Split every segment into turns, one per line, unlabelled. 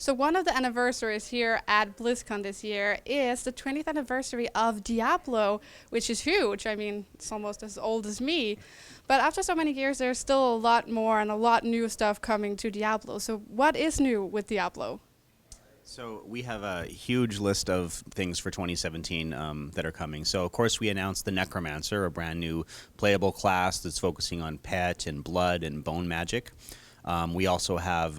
So one of the anniversaries here at BlizzCon this year is the 20th anniversary of Diablo, which is huge. I mean, it's almost as old as me. But after so many years, there's still a lot more and a lot new stuff coming to Diablo. So what is new with Diablo?
So we have a huge list of things for 2017 that are coming. So of course we announced the Necromancer, a brand new playable class that's focusing on pet and blood and bone magic. We also have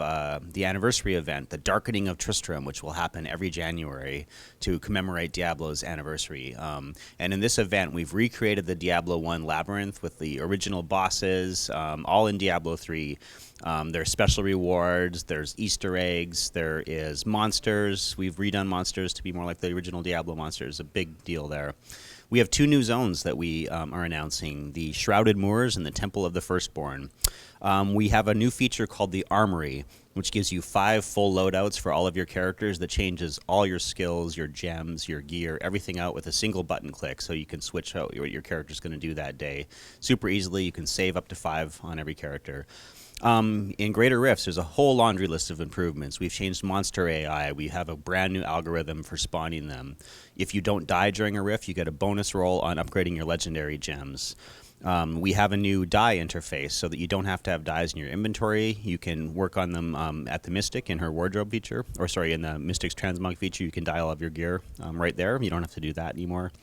the anniversary event, the Darkening of Tristram, which will happen every January to commemorate Diablo's anniversary. And in this event, we've recreated the Diablo 1 labyrinth with the original bosses, all in Diablo 3. There's special rewards, there's Easter eggs, there is monsters. We've redone monsters to be more like the original Diablo monsters, a big deal there. We have two new zones that we are announcing, the Shrouded Moors and the Temple of the Firstborn. We have a new feature called the Armory, which gives you 5 full loadouts for all of your characters that changes all your skills, your gems, your gear, everything out with a single button click, so you can switch out what your character's going to do that day. Super easily, you can save up to 5 on every character. In Greater Rifts, there's a whole laundry list of improvements. We've changed monster AI. We have a brand new algorithm for spawning them. If you don't die during a rift, you get a bonus roll on upgrading your legendary gems. We have a new die interface so that you don't have to have dies in your inventory. You can work on them at the Mystic in her wardrobe feature, or sorry, in the Mystic's transmog feature. You can dye all of your gear right there. You don't have to do that anymore.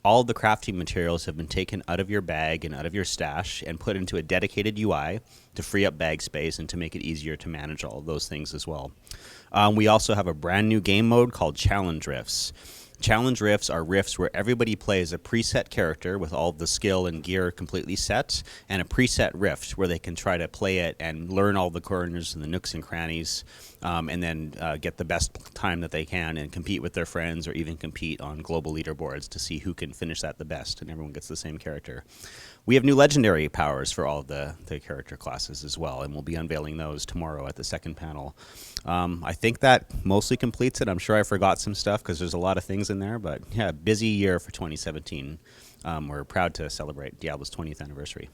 All of the crafting materials have been taken out of your bag and out of your stash and put into a dedicated UI to free up bag space and to make it easier to manage all of those things as well. We also have a brand new game mode called Challenge Rifts. Challenge Rifts are rifts where everybody plays a preset character with all the skill and gear completely set, and a preset rift where they can try to play it and learn all the corners and the nooks and crannies, and then get the best time that they can and compete with their friends or even compete on global leaderboards to see who can finish that the best, and everyone gets the same character. We have new legendary powers for all of the character classes as well, and we'll be unveiling those tomorrow at the second panel. I think that mostly completes it. I'm sure I forgot some stuff because there's a lot of things in there, but yeah, busy year for 2017. We're proud to celebrate Diablo's 20th anniversary.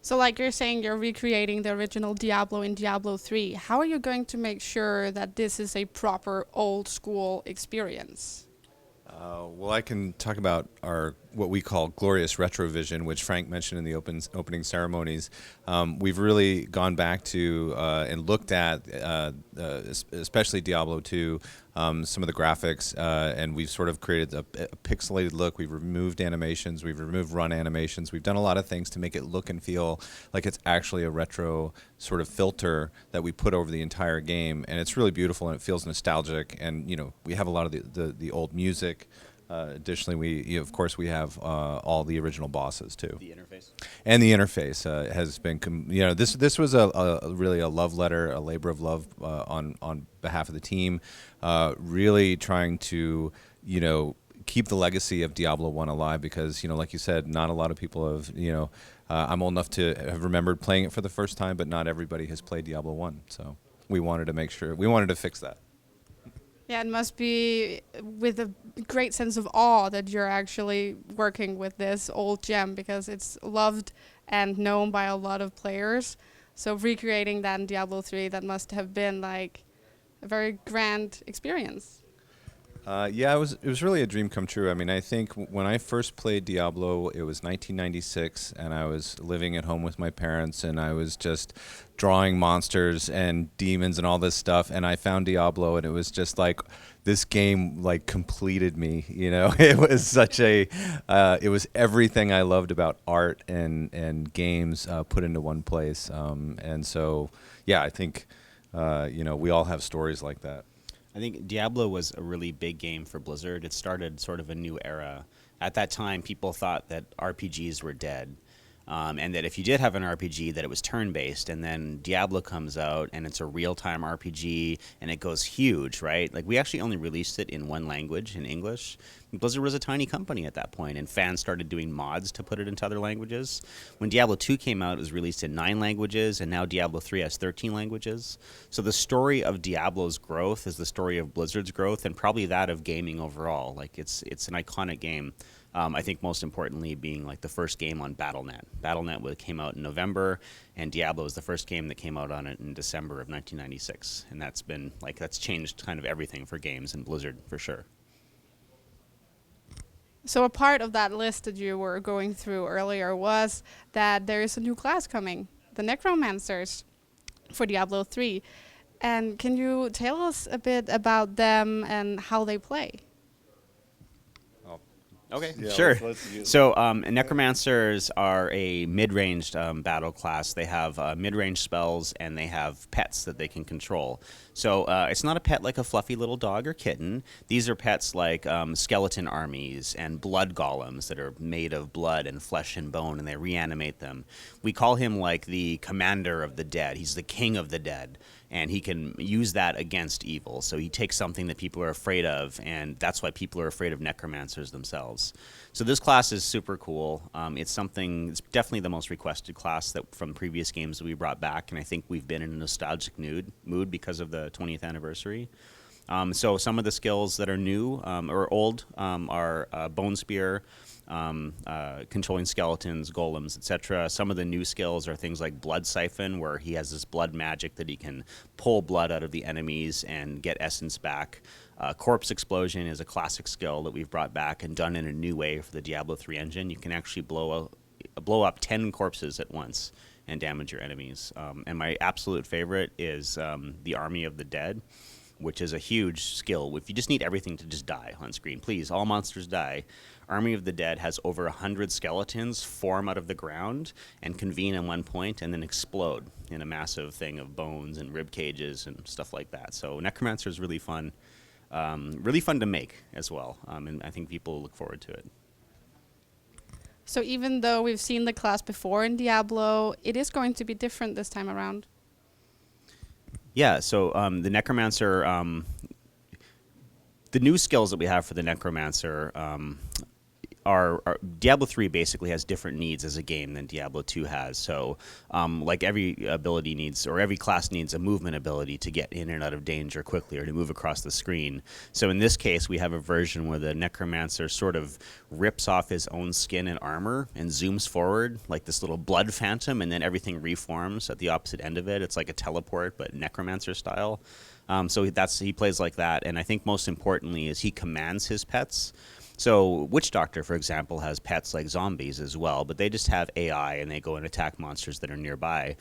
So like you're saying, you're recreating the original Diablo in Diablo 3. How are you going to make sure that this is a proper old school experience?
Well, I can talk about our what we call glorious retrovision, which Frank mentioned in the opening ceremonies. We've really gone back to and looked at, especially Diablo 2, some of the graphics, and we've sort of created a pixelated look. We've removed animations, we've removed run animations. We've done a lot of things to make it look and feel like it's actually a retro sort of filter that we put over the entire game, and it's really beautiful and it feels nostalgic. And we have a lot of the old music. Additionally, of course, we have all the original bosses too.
The interface.
And the interface has been, this was a really a love letter, a labor of love on behalf of the team, really trying to, keep the legacy of Diablo 1 alive because, like you said, not a lot of people have, I'm old enough to have remembered playing it for the first time, but not everybody has played Diablo 1. So we wanted to fix that.
Yeah, it must be with a great sense of awe that you're actually working with this old gem because it's loved and known by a lot of players. So recreating that in Diablo 3, that must have been like a very grand experience.
Yeah, it was really a dream come true. I mean, I think when I first played Diablo, it was 1996, and I was living at home with my parents, and I was just drawing monsters and demons and all this stuff, and I found Diablo, and it was just like this game like completed me. It was such it was everything I loved about art and games put into one place, and so yeah, I think we all have stories like that.
I think Diablo was a really big game for Blizzard. It started sort of a new era. At that time, people thought that RPGs were dead, and that if you did have an RPG, that it was turn-based. And then Diablo comes out, and it's a real-time RPG, and it goes huge, right? Like, we actually only released it in one language, in English. Blizzard was a tiny company at that point, and fans started doing mods to put it into other languages. When Diablo 2 came out, it was released in 9 languages, and now Diablo 3 has 13 languages. So the story of Diablo's growth is the story of Blizzard's growth, and probably that of gaming overall. Like, it's an iconic game. I think most importantly being like the first game on BattleNet. BattleNet came out in November, and Diablo was the first game that came out on it in December of 1996. And that's changed kind of everything for games and Blizzard for sure.
So a part of that list that you were going through earlier was that there is a new class coming, the Necromancers, for Diablo 3. And can you tell us a bit about them and how they play?
Okay,
Yeah,
sure.
let's
So Necromancers are a mid-ranged battle class. They have mid-range spells, and they have pets that they can control. So it's not a pet like a fluffy little dog or kitten. These are pets like skeleton armies and blood golems that are made of blood and flesh and bone, and they reanimate them. We call him like the commander of the dead. He's the king of the dead, and he can use that against evil. So he takes something that people are afraid of, and that's why people are afraid of necromancers themselves. So this class is super cool. It's definitely the most requested class that from previous games that we brought back, and I think we've been in a nostalgic mood because of the 20th anniversary. So some of the skills that are new or old are Bone Spear, controlling skeletons, golems, etc. Some of the new skills are things like Blood Siphon, where he has this blood magic that he can pull blood out of the enemies and get essence back. Corpse Explosion is a classic skill that we've brought back and done in a new way for the Diablo 3 engine. You can actually blow up 10 corpses at once and damage your enemies. And my absolute favorite is the Army of the Dead, which is a huge skill. If you just need everything to just die on screen, please, all monsters die. Army of the Dead has over 100 skeletons form out of the ground and convene in one point and then explode in a massive thing of bones and rib cages and stuff like that. So Necromancer is really fun to make as well, and I think people look forward to it.
So even though we've seen the class before in Diablo, it is going to be different this time around.
Yeah, so the Necromancer, the new skills that we have for the Necromancer are Diablo 3 basically has different needs as a game than Diablo 2 has. So like every ability needs, or every class needs a movement ability to get in and out of danger quickly or to move across the screen. So in this case, we have a version where the Necromancer sort of rips off his own skin and armor and zooms forward like this little blood phantom, and then everything reforms at the opposite end of it. It's like a teleport, but Necromancer style. So he plays like that, and I think most importantly is he commands his pets. So Witch Doctor, for example, has pets like zombies as well, but they just have AI and they go and attack monsters that are nearby.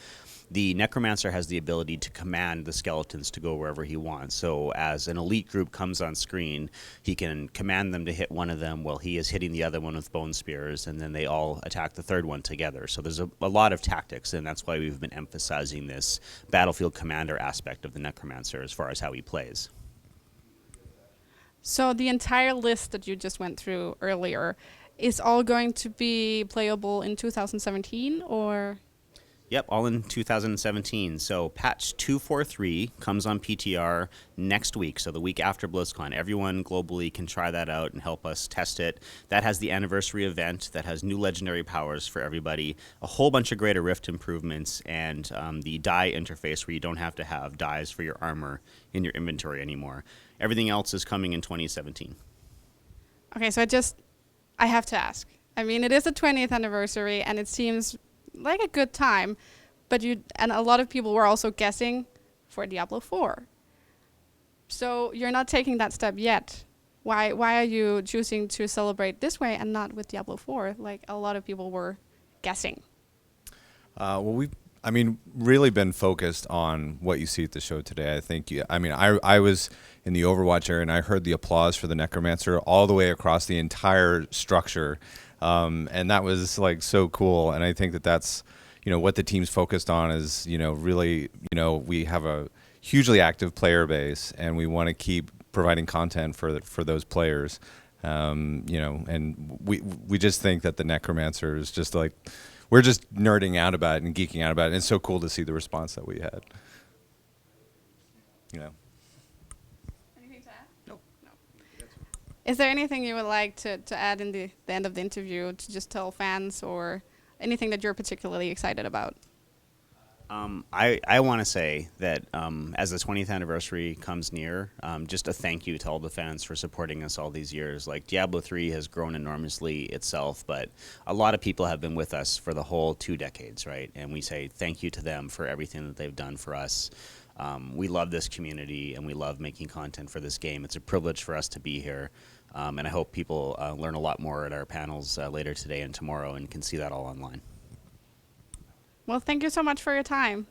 The Necromancer has the ability to command the skeletons to go wherever he wants. So as an elite group comes on screen, he can command them to hit one of them while he is hitting the other one with bone spears, and then they all attack the third one together. So there's a lot of tactics, and that's why we've been emphasizing this battlefield commander aspect of the Necromancer as far as how he plays.
So the entire list that you just went through earlier is all going to be playable in 2017, or?
Yep, all in 2017. So patch 243 comes on PTR next week, so the week after BlizzCon. Everyone globally can try that out and help us test it. That has the anniversary event that has new legendary powers for everybody, a whole bunch of Greater Rift improvements, and the die interface where you don't have to have dies for your armor in your inventory anymore. Everything else is coming in 2017.
Okay, so I have to ask. I mean, it is the 20th anniversary, and it seems like a good time, but a lot of people were also guessing for Diablo 4. So you're not taking that step yet. Why are you choosing to celebrate this way and not with Diablo 4, like a lot of people were guessing?
Well, we've really been focused on what you see at the show today. I think, I was in the Overwatch area and I heard the applause for the Necromancer all the way across the entire structure. And that was like so cool. And I think that's, what the team's focused on is, really, we have a hugely active player base and we want to keep providing content for those players. And we just think that the Necromancer is just like, we're just nerding out about it and geeking out about it. And it's so cool to see the response that we had.
Anything to add? No. Is there anything you would like to add in the end of the interview to just tell fans, or anything that you're particularly excited about?
I want to say that as the 20th anniversary comes near, just a thank you to all the fans for supporting us all these years. Like Diablo 3 has grown enormously itself, but a lot of people have been with us for the whole 2 decades, right? And we say thank you to them for everything that they've done for us. We love this community and we love making content for this game. It's a privilege for us to be here. And I hope people learn a lot more at our panels later today and tomorrow and can see that all online.
Well, thank you so much for your time.